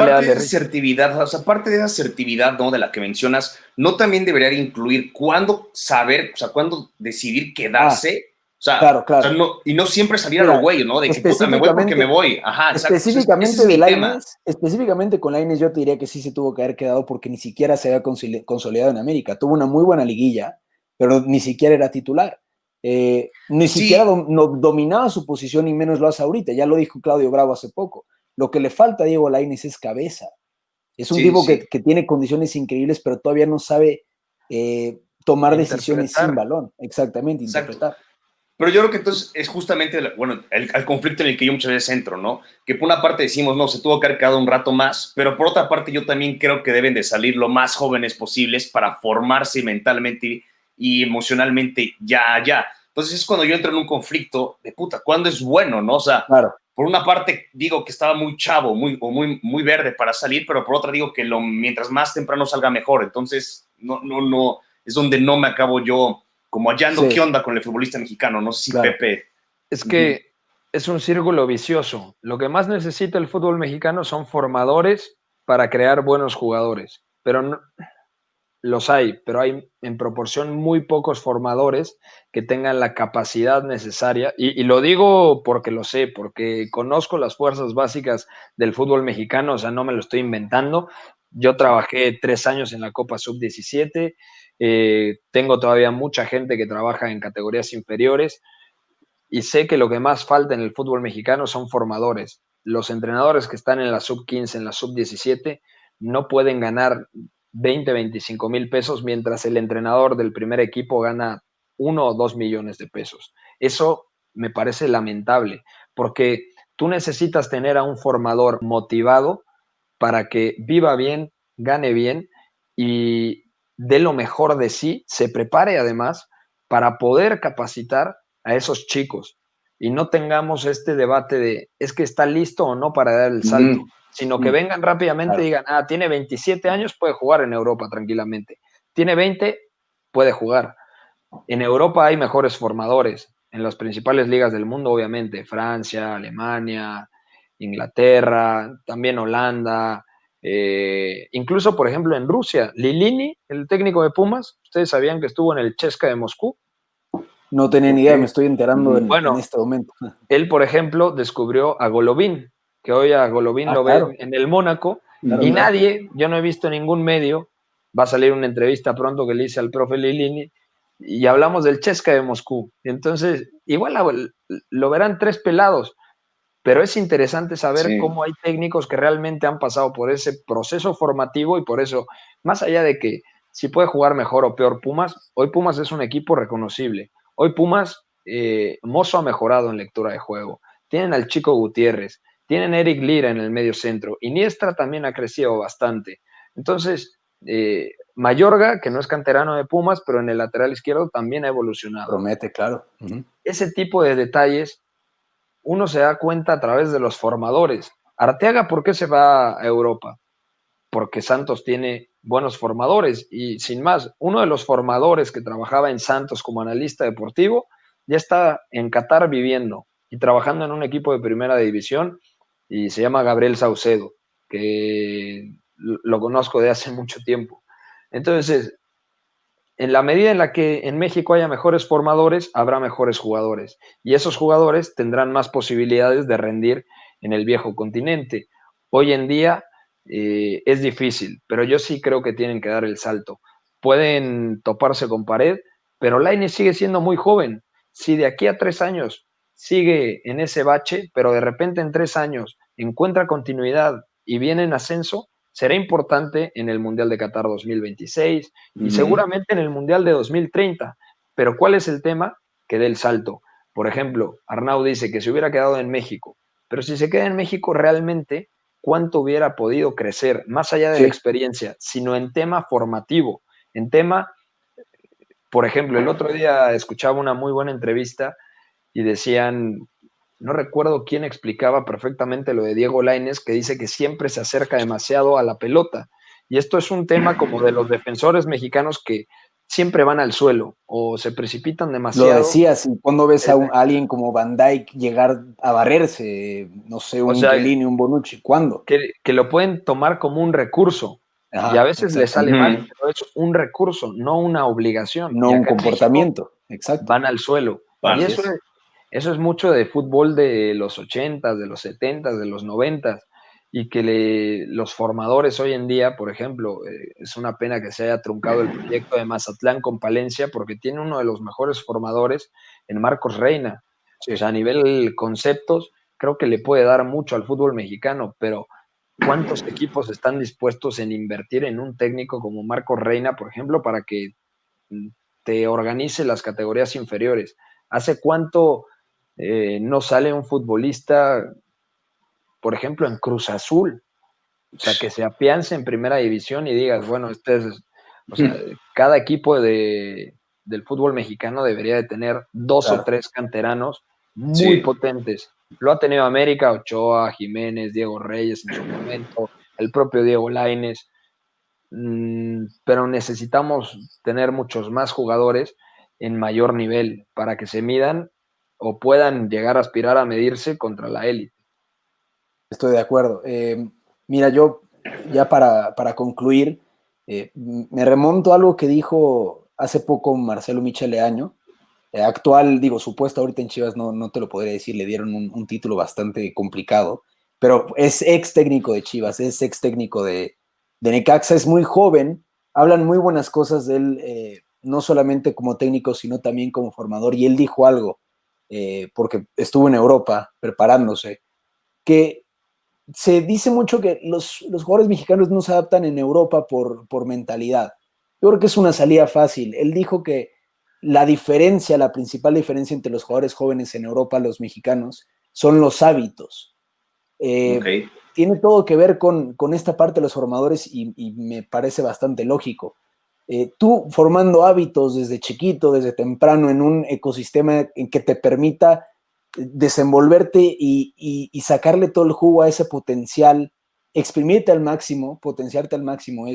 de dale, esa Rich. asertividad, o sea, parte de esa asertividad, ¿no? De la que mencionas, ¿no también debería incluir cuándo saber, o sea, cuándo decidir Ah, quedarse? claro, O sea, claro. no, y no siempre salir a lo Mira, güey, ¿no? De que puta, me voy porque me voy. Ajá, exacto. O sea, ese específicamente es de mi tema. Lainez, específicamente con Lainez yo te diría que sí se tuvo que haber quedado porque ni siquiera se había consolidado en América. Tuvo una muy buena liguilla, pero ni siquiera era titular. Ni siquiera Sí, dominaba su posición y menos lo hace ahorita. Ya lo dijo Claudio Bravo hace poco. Lo que le falta a Diego Lainez es cabeza. Es un sí, tipo sí. que tiene condiciones increíbles, pero todavía no sabe tomar decisiones sin Interpretar. balón. Exactamente, Exacto. interpretar. Pero yo creo que entonces es justamente, bueno, el conflicto en el que yo muchas veces entro, ¿no? Que por una parte decimos, no, se tuvo que haber quedado un rato más, pero por otra parte yo también creo que deben de salir lo más jóvenes posibles para formarse mentalmente y emocionalmente ya. Entonces es cuando yo entro en un conflicto de puta, ¿cuándo es bueno, no? O sea, Claro. por una parte digo que estaba muy chavo, muy verde para salir, pero por otra digo que mientras más temprano salga mejor. Entonces, no, es donde no me acabo yo como hallando qué Sí, onda con el futbolista mexicano. No sé si claro. Pepe. Es Ujú. que es un círculo vicioso. Lo que más necesita el fútbol mexicano son formadores para crear buenos jugadores. Pero los hay, pero hay en proporción muy pocos formadores que tengan la capacidad necesaria. Y lo digo porque lo sé, porque conozco las fuerzas básicas del fútbol mexicano, o sea, no me lo estoy inventando. Yo Sí. trabajé 3 años en la Copa Sub-17, tengo todavía mucha gente que trabaja en categorías inferiores y sé que lo que más falta en el fútbol mexicano son formadores. Los entrenadores que están en la sub-15, en la sub-17, no pueden ganar 20, 25 mil pesos, mientras el entrenador del primer equipo gana 1 o 2 millones de pesos. Eso me parece lamentable, porque tú necesitas tener a un formador motivado para que viva bien, gane bien y dé lo mejor de sí, se prepare además para poder capacitar a esos chicos y no tengamos este debate de es que está listo o no para dar el salto, Mm, sino que Mm, vengan rápidamente y claro. digan, ah, tiene 27 años, puede jugar en Europa tranquilamente, tiene 20, puede jugar. En Europa hay mejores formadores, en las principales ligas del mundo, obviamente, Francia, Alemania, Inglaterra, también Holanda, incluso, por ejemplo, en Rusia, Lilini, el técnico de Pumas, ustedes sabían que estuvo en el CSKA de Moscú. No tenía ni ok. idea, me estoy enterando Ujú. en Bueno, este momento. él, por ejemplo, descubrió a Golovin, que hoy a Golovin Ah, lo ven claro, en el Mónaco, claro, y Ujú. claro. nadie, yo no he visto ningún medio, va a salir una entrevista pronto que le hice al profe Lilini, y hablamos del Chesca de Moscú. Entonces, igual lo verán tres pelados, pero es interesante saber Sí. cómo hay técnicos que realmente han pasado por ese proceso formativo y por eso, más allá de que si puede jugar mejor o peor Pumas, hoy Pumas es un equipo reconocible. Hoy Pumas, Mozo ha mejorado en lectura de juego. Tienen al Chico Gutiérrez, tienen a Eric Lira en el medio centro. Iniestra también ha crecido bastante. Entonces, Mayorga, que no es canterano de Pumas, pero en el lateral izquierdo también ha evolucionado. Promete, claro. Ujú. Ese tipo de detalles uno se da cuenta a través de los formadores. Arteaga, ¿por qué se va a Europa? Porque Santos tiene buenos formadores y sin más, uno de los formadores que trabajaba en Santos como analista deportivo ya está en Qatar viviendo y trabajando en un equipo de primera división y se llama Gabriel Saucedo, que lo conozco de hace mucho tiempo. Entonces, en la medida en la que en México haya mejores formadores, habrá mejores jugadores. Y esos jugadores tendrán más posibilidades de rendir en el viejo continente. Hoy en día es difícil, pero yo sí creo que tienen que dar el salto. Pueden toparse con pared, pero Lainez sigue siendo muy joven. Si de aquí a 3 años sigue en ese bache, pero de repente en 3 años encuentra continuidad y viene en ascenso, será importante en el Mundial de Qatar 2026 y seguramente en el Mundial de 2030. Pero ¿cuál es el tema? Que dé el salto. Por ejemplo, Arnau dice que se hubiera quedado en México, pero si se queda en México realmente, ¿cuánto hubiera podido crecer? Más allá de la experiencia, sino en tema formativo, en tema, por ejemplo, el otro día escuchaba una muy buena entrevista y decían, no recuerdo quién explicaba perfectamente lo de Diego Lainez, que dice que siempre se acerca demasiado a la pelota. Y esto es un tema como de los defensores mexicanos que siempre van al suelo o se precipitan Lo demasiado. decías, y cuando ves a alguien como Van Dijk llegar a barrerse, no sé, O un sea, Chiellini, un Bonucci, ¿cuándo? que lo pueden tomar como un recurso. Y a Ajá, veces le sale exactamente. mal, pero es un recurso, no una obligación. No Y un acá en México comportamiento, exacto. van al suelo. Y Así es. eso es mucho de fútbol de los 80s, de los 70s, de los 90s, y que los formadores hoy en día, por ejemplo, es una pena que se haya truncado el proyecto de Mazatlán con Palencia, porque tiene uno de los mejores formadores en Marcos Reina. O Sí. sea, a nivel conceptos, creo que le puede dar mucho al fútbol mexicano, pero ¿cuántos equipos están dispuestos en invertir en un técnico como Marcos Reina, por ejemplo, para que te organice las categorías inferiores? ¿Hace cuánto no sale un futbolista, por ejemplo, en Cruz Azul? O sea, que se afiance en primera división y digas, bueno, o sea, cada equipo del fútbol mexicano debería de tener 2 o 3 canteranos muy Sí. potentes. Lo ha tenido América, Ochoa, Jiménez, Diego Reyes en su momento, el propio Diego Lainez, pero necesitamos tener muchos más jugadores en mayor nivel para que se midan o puedan llegar a aspirar a medirse contra la élite. Estoy de acuerdo. Mira, yo ya para concluir, me remonto a algo que dijo hace poco Marcelo Michele Año, actual, digo, supuesto ahorita en Chivas, no te lo podría decir, le dieron un título bastante complicado, pero es ex técnico de Chivas, es ex técnico de Necaxa, es muy joven, hablan muy buenas cosas de él, no solamente como técnico, sino también como formador, y él dijo algo, porque estuvo en Europa preparándose, que se dice mucho que los jugadores mexicanos no se adaptan en Europa por mentalidad. Yo creo que es una salida fácil. Él dijo que la diferencia, la principal diferencia entre los jugadores jóvenes en Europa, los mexicanos, son los hábitos. Ok. Tiene todo que ver con esta parte de los formadores y me parece bastante lógico. Tú formando hábitos desde chiquito, desde temprano, en un ecosistema en que te permita desenvolverte y sacarle todo el jugo a ese potencial, exprimirte al máximo, potenciarte al máximo,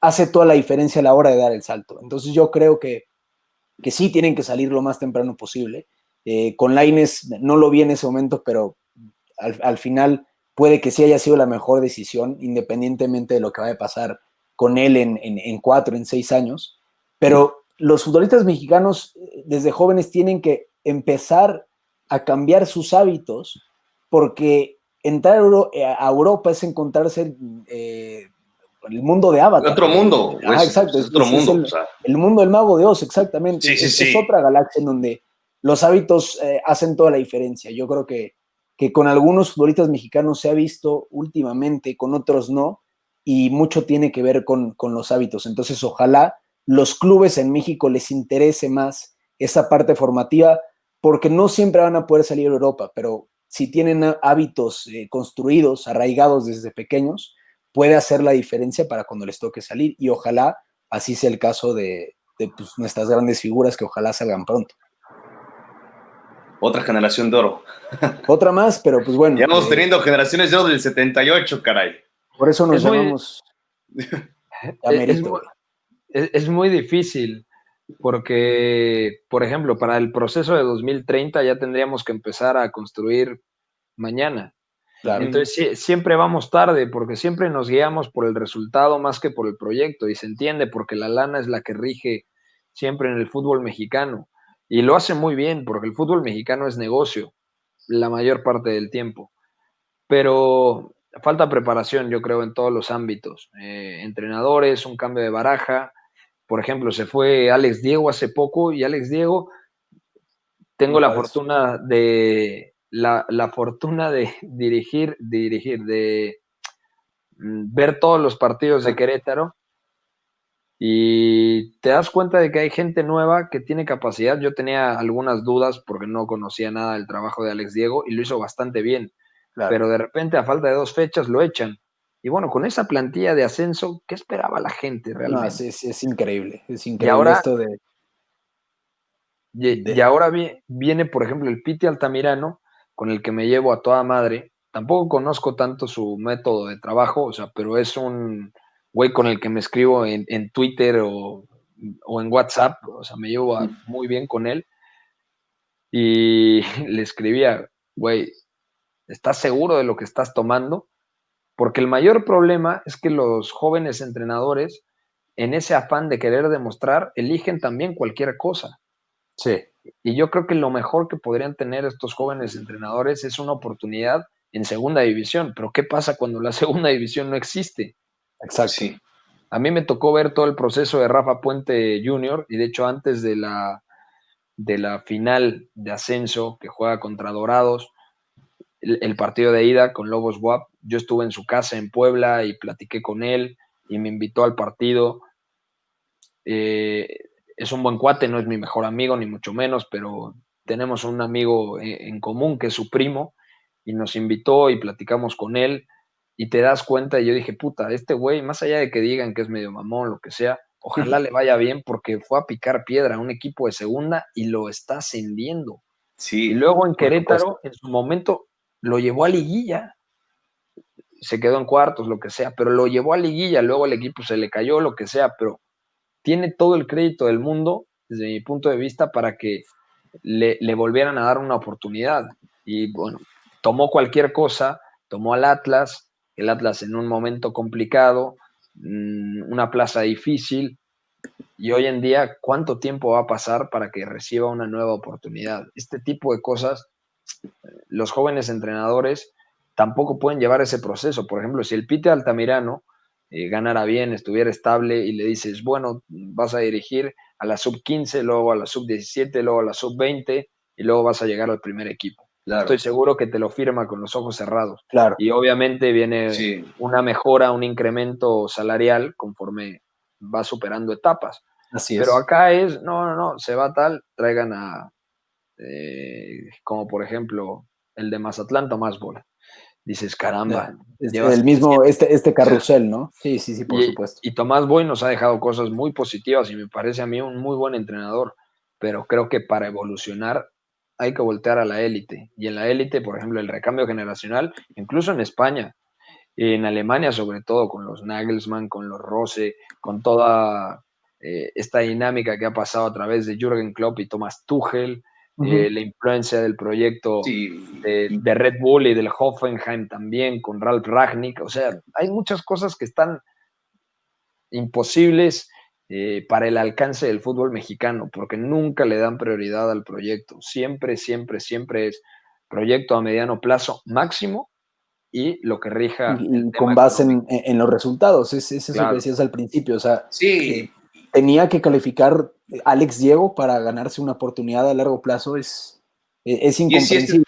hace toda la diferencia a la hora de dar el salto. Entonces yo creo que sí tienen que salir lo más temprano posible. Con Lainez no lo vi en ese momento, pero al final puede que sí haya sido la mejor decisión, independientemente de lo que vaya a pasar con él en 4, en 6 años. Pero los futbolistas mexicanos desde jóvenes tienen que empezar a cambiar sus hábitos porque entrar a Europa es encontrarse el mundo de Avatar. Otro mundo, Ajá, pues, exacto, es otro es mundo. O sea, el mundo del mago de Oz, exactamente. sí, sí, Es sí. otra galaxia en donde los hábitos hacen toda la diferencia. Yo creo que con algunos futbolistas mexicanos se ha visto últimamente, con otros no, y mucho tiene que ver con los hábitos. Entonces, ojalá los clubes en México les interese más esa parte formativa, porque no siempre van a poder salir a Europa, pero si tienen hábitos construidos, arraigados desde pequeños, puede hacer la diferencia para cuando les toque salir, y ojalá así sea el caso de pues, nuestras grandes figuras, que ojalá salgan pronto. Otra generación de oro. Otra más, pero pues Ya bueno, vamos teniendo generaciones de oro del 78, caray. por eso nos Es muy, llamamos ya es, merito, muy, güey. es muy difícil porque, por ejemplo, para el proceso de 2030 ya tendríamos que empezar a construir mañana. Claro. Entonces siempre vamos tarde porque siempre nos guiamos por el resultado más que por el proyecto y se entiende porque la lana es la que rige siempre en el fútbol mexicano. Y lo hace muy bien, porque el fútbol mexicano es negocio la mayor parte del tiempo. Pero falta preparación, yo creo, en todos los ámbitos. Entrenadores, un cambio de baraja. Por ejemplo, se fue Alex Diego hace poco y Alex Diego, tengo la fortuna de dirigir, de ver todos los partidos de Querétaro y te das cuenta de que hay gente nueva que tiene capacidad. Yo tenía algunas dudas porque no conocía nada del trabajo de Alex Diego y lo hizo bastante bien, Claro. pero de repente a falta de 2 fechas lo echan. Y bueno, con esa plantilla de ascenso, ¿qué esperaba la gente No, realmente? sí, es increíble. Es Y increíble ahora, esto de, y ahora viene, por ejemplo, el Piti Altamirano, con el que me llevo a toda madre. Tampoco conozco tanto su método de trabajo, o sea, pero es un güey con el que me escribo en Twitter o en WhatsApp, o sea, me llevo muy bien con él. Y le escribía, güey, ¿estás seguro de lo que estás tomando? Porque el mayor problema es que los jóvenes entrenadores, en ese afán de querer demostrar, eligen también cualquier cosa. sí, Y yo creo que lo mejor que podrían tener estos jóvenes entrenadores es una oportunidad en segunda división. Pero ¿qué pasa cuando la segunda división no existe? exacto. Sí. A mí me tocó ver todo el proceso de Rafa Puente Jr. y de hecho antes de la final de ascenso que juega contra Dorados, el partido de ida con Lobos WAP, yo estuve en su casa en Puebla y platiqué con él y me invitó al partido. Eh, es un buen cuate, no es mi mejor amigo ni mucho menos, pero tenemos un amigo en común que es su primo y nos invitó y platicamos con él y te das cuenta y yo dije, puta, este güey, más allá de que digan que es medio mamón, lo que sea, ojalá le vaya bien porque fue a picar piedra a un equipo de segunda y lo está ascendiendo. Y Sí, luego en Por supuesto. Querétaro, en su momento, lo llevó a liguilla, se quedó en cuartos, lo que sea, pero lo llevó a liguilla, luego el equipo se le cayó, lo que sea, pero tiene todo el crédito del mundo, desde mi punto de vista, para que le volvieran a dar una oportunidad. Y bueno, tomó cualquier cosa, tomó al Atlas, el Atlas en un momento complicado, una plaza difícil, y hoy en día, ¿cuánto tiempo va a pasar para que reciba una nueva oportunidad? Este tipo de cosas, los jóvenes entrenadores tampoco pueden llevar ese proceso. Por ejemplo, si el Pite Altamirano ganara bien, estuviera estable y le dices, bueno, vas a dirigir a la sub-15, luego a la sub-17, luego a la sub-20 y luego vas a llegar al primer equipo. Estoy claro. seguro que te lo firma con los ojos cerrados. Claro. Y obviamente viene Sí. una mejora, un incremento salarial conforme va superando etapas. Así Pero es. acá es, no, se va tal, traigan como por ejemplo el de Mazatlán, Tomás Bola. Dices, caramba, Es llevas el mismo, este O sea, carrusel, ¿no? Sí, sí, sí, por supuesto. y Tomás Boy nos ha dejado cosas muy positivas y me parece a mí un muy buen entrenador, pero creo que para evolucionar hay que voltear a la élite. Y en la élite, por ejemplo, el recambio generacional, incluso en España, en Alemania sobre todo, con los Nagelsmann, con los Rose, con toda esta dinámica que ha pasado a través de Jürgen Klopp y Thomas Tuchel, Ujú. la influencia del proyecto sí. de Red Bull y del Hoffenheim también, con Ralf Ragnick. O sea, hay muchas cosas que están imposibles para el alcance del fútbol mexicano, porque nunca le dan prioridad al proyecto. Siempre, siempre, siempre es proyecto a mediano plazo máximo y lo que rija el Y tema con base económico. en los resultados, es eso que Claro. decías al principio, o sea, Sí, tenía que calificar Alex Diego para ganarse una oportunidad a largo plazo, es y es, incomprensible.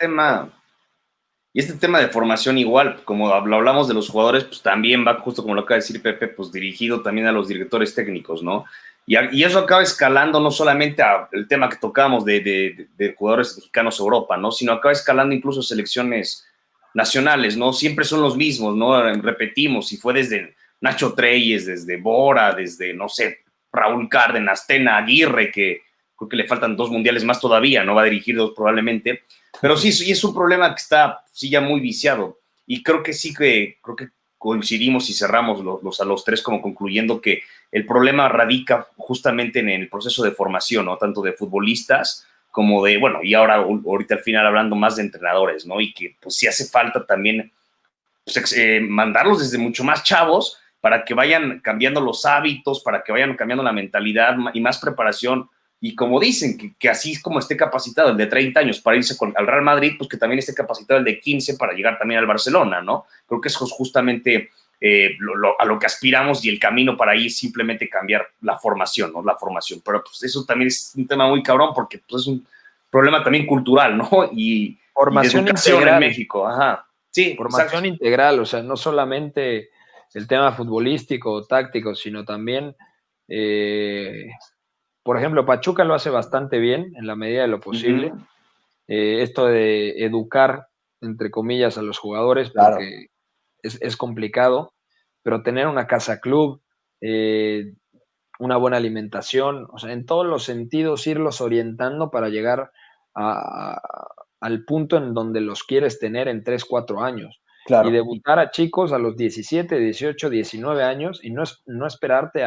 y este tema de formación igual, como lo hablamos de los jugadores, pues también va, justo como lo acaba de decir Pepe, pues dirigido también a los directores técnicos, ¿no? Y eso acaba escalando no solamente al tema que tocamos de jugadores mexicanos a Europa, ¿no? Sino acaba escalando incluso selecciones nacionales, ¿no? Siempre son los mismos, ¿no? Repetimos, si fue desde Nacho Treyes, desde Bora, desde, no sé, Raúl Cárdenas, Tena Aguirre, que creo que le faltan 2 mundiales más todavía, no va a dirigir 2 probablemente, pero sí, sí es un problema que está sí ya muy viciado. Y creo que sí creo que coincidimos y cerramos a los 3 como concluyendo que el problema radica justamente en el proceso de formación, ¿no? Tanto de futbolistas como de, bueno, y ahora ahorita al final hablando más de entrenadores, ¿no? Y que pues sí hace falta también pues, mandarlos desde mucho más chavos para que vayan cambiando los hábitos, para que vayan cambiando la mentalidad y más preparación. Y como dicen, que así es como esté capacitado el de 30 años para irse al Real Madrid, pues que también esté capacitado el de 15 para llegar también al Barcelona, ¿no? Creo que eso es justamente a lo que aspiramos, y el camino para ahí es simplemente cambiar la formación, ¿no? La formación. Pero pues eso también es un tema muy cabrón, porque pues, es un problema también cultural, ¿no? Y Formación de educación integral. en México, ajá. Sí, formación exacto. integral, o sea, no solamente el tema futbolístico o táctico, sino también, por ejemplo, Pachuca lo hace bastante bien en la medida de lo posible. Uh-huh. Esto de educar, entre comillas, a los jugadores, Claro. porque es complicado, pero tener una casa club, una buena alimentación, o sea, en todos los sentidos irlos orientando para llegar a, al punto en donde los quieres tener en 3 4 años. Y Claro. debutar a chicos a los 17 18 19 años y no esperarte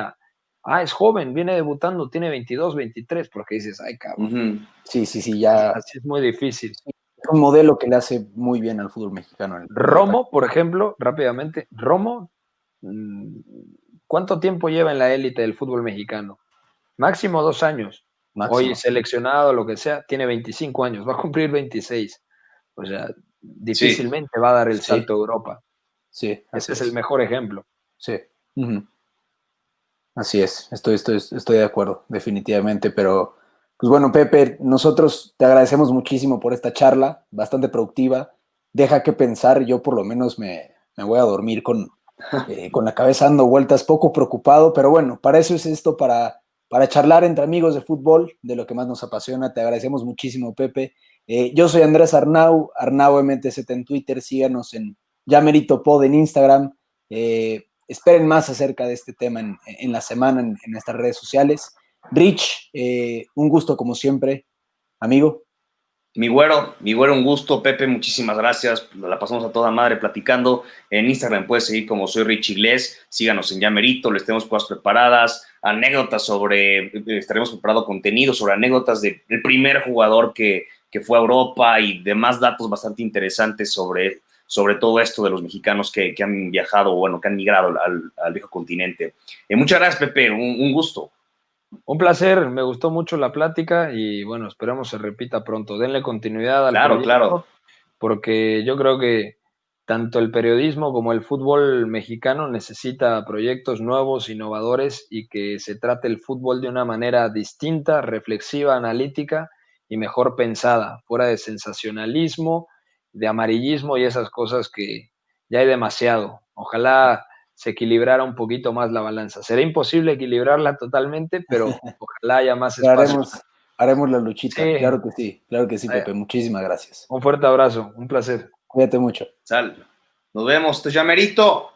es joven, viene debutando, tiene 22 23 porque dices, ay, cabrón. Uh-huh. Sí, ya. Así es muy difícil. Es un modelo que le hace muy bien al fútbol mexicano. En la Romo, por ejemplo, rápidamente, Romo, ¿cuánto tiempo lleva en la élite del fútbol mexicano? Máximo 2 años. Hoy máximo. seleccionado, lo que sea, tiene 25 años, va a cumplir 26. O sea, Sí. difícilmente va a dar el Sí. salto a Europa. Sí, Ese es el mejor ejemplo. Sí. Uh-huh. Así es, estoy de acuerdo, definitivamente. Pero, pues bueno, Pepe, nosotros te agradecemos muchísimo por esta charla, bastante productiva. Deja que pensar, yo por lo menos me voy a dormir con la cabeza dando vueltas, poco preocupado, pero bueno, para eso es esto, para charlar entre amigos de fútbol, de lo que más nos apasiona. Te agradecemos muchísimo, Pepe. Yo soy Andrés Arnau, Arnau MTZ en Twitter, síganos en Yamerito Pod en Instagram. Esperen más acerca de este tema en la semana en nuestras redes sociales. Rich, un gusto como siempre, amigo. Mi güero, un gusto. Pepe, muchísimas gracias. La pasamos a toda madre platicando. En Instagram puedes seguir como soy Rich Iglesias. Síganos en Yamerito, les tenemos cosas preparadas, anécdotas estaremos preparando contenido sobre anécdotas del primer jugador que fue a Europa y demás datos bastante interesantes sobre todo esto de los mexicanos que han viajado, bueno, que han migrado al viejo continente. Muchas gracias, Pepe, un gusto. Un placer, me gustó mucho la plática y bueno, esperamos se repita pronto. Denle continuidad al Claro, proyecto, claro. porque yo creo que tanto el periodismo como el fútbol mexicano necesita proyectos nuevos, innovadores y que se trate el fútbol de una manera distinta, reflexiva, analítica y mejor pensada, fuera de sensacionalismo, de amarillismo y esas cosas que ya hay demasiado. Ojalá se equilibrara un poquito más la balanza. Será imposible equilibrarla totalmente, pero ojalá haya más espacio. Haremos la luchita, Sí, claro que sí, Pepe, muchísimas gracias. un fuerte abrazo, un placer. Cuídate mucho. Sal. Nos vemos, te llamerito.